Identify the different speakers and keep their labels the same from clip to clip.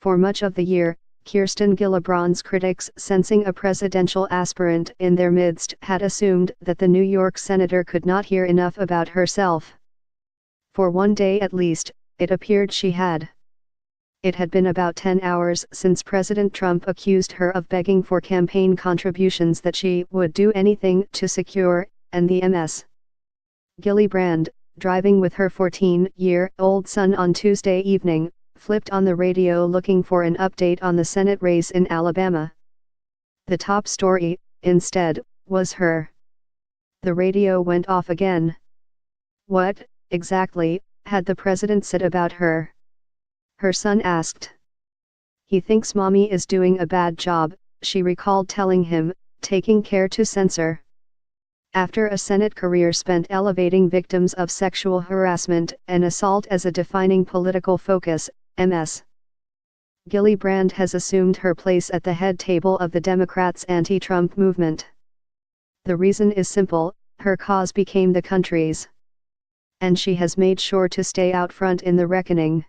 Speaker 1: For much of the year, Kirsten Gillibrand's critics, sensing a presidential aspirant in their midst, had assumed that the New York senator could not hear enough about herself. For one day at least, it appeared she had. It had been about 10 hours since President Trump accused her of begging for campaign contributions that she would do anything to secure, and the Ms. Gillibrand, driving with her 14-year-old son on Tuesday evening, flipped on the radio looking for an update on the Senate race in Alabama. The top story, instead, was her. The radio went off again. What, exactly, had the president said about her? Her son asked. He thinks mommy is doing a bad job, she recalled telling him, taking care to censor. After a Senate career spent elevating victims of sexual harassment and assault as a defining political focus, Ms. Gillibrand has assumed her place at the head table of the Democrats' anti-Trump movement. The reason is simple: her cause became the country's. And she has made sure to stay out front in the reckoning.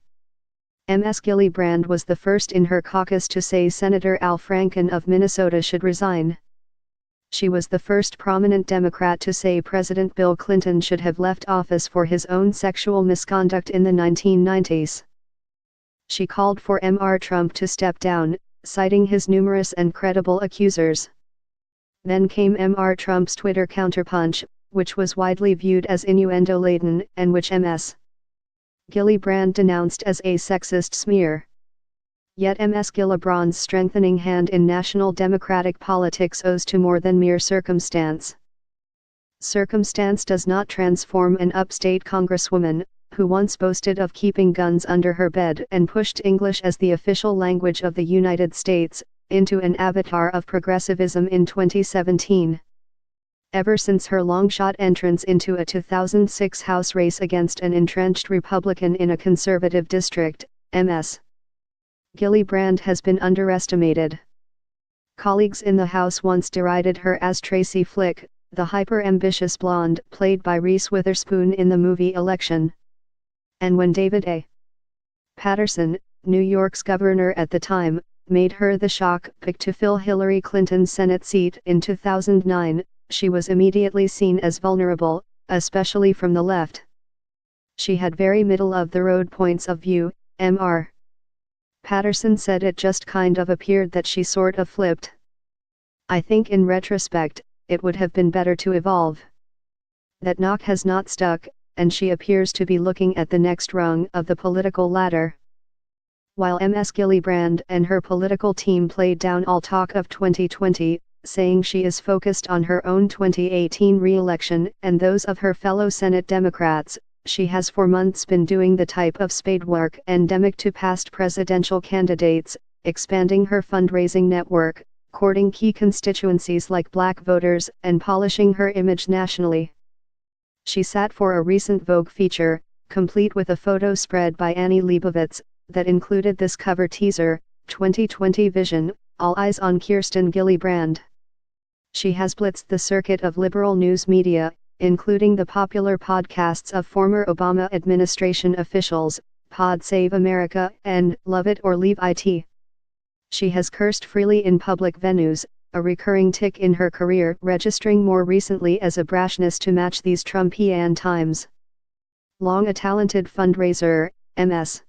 Speaker 1: Ms. Gillibrand was the first in her caucus to say Senator Al Franken of Minnesota should resign. She was the first prominent Democrat to say President Bill Clinton should have left office for his own sexual misconduct in the 1990s. She called for Mr. Trump to step down, citing his numerous and credible accusers. Then came Mr. Trump's Twitter counterpunch, which was widely viewed as innuendo-laden and which Ms. Gillibrand denounced as a sexist smear. Yet Ms. Gillibrand's strengthening hand in national Democratic politics owes to more than mere circumstance. Circumstance does not transform an upstate congresswoman, who once boasted of keeping guns under her bed and pushed English as the official language of the United States, into an avatar of progressivism in 2017. Ever since her long-shot entrance into a 2006 House race against an entrenched Republican in a conservative district, Ms. Gillibrand has been underestimated. Colleagues in the House once derided her as Tracy Flick, the hyper-ambitious blonde played by Reese Witherspoon in the movie Election. And when David A. Paterson, New York's governor at the time, made her the shock pick to fill Hillary Clinton's Senate seat in 2009, she was immediately seen as vulnerable, especially from the left. She had very middle-of-the-road points of view. Mr. Paterson said it just kind of appeared that she sort of flipped. I think in retrospect, it would have been better to evolve. That knock has not stuck, and she appears to be looking at the next rung of the political ladder. While Ms. Gillibrand and her political team played down all talk of 2020, saying she is focused on her own 2018 re-election and those of her fellow Senate Democrats, she has for months been doing the type of spadework endemic to past presidential candidates, expanding her fundraising network, courting key constituencies like black voters, and polishing her image nationally. She sat for a recent Vogue feature, complete with a photo spread by Annie Leibovitz, that included this cover teaser, 2020 Vision, All Eyes on Kirsten Gillibrand. She has blitzed the circuit of liberal news media, including the popular podcasts of former Obama administration officials, Pod Save America and Love It or Leave It. She has cursed freely in public venues, a recurring tick in her career, registering more recently as a brashness to match these Trumpian times. Long a talented fundraiser, Ms.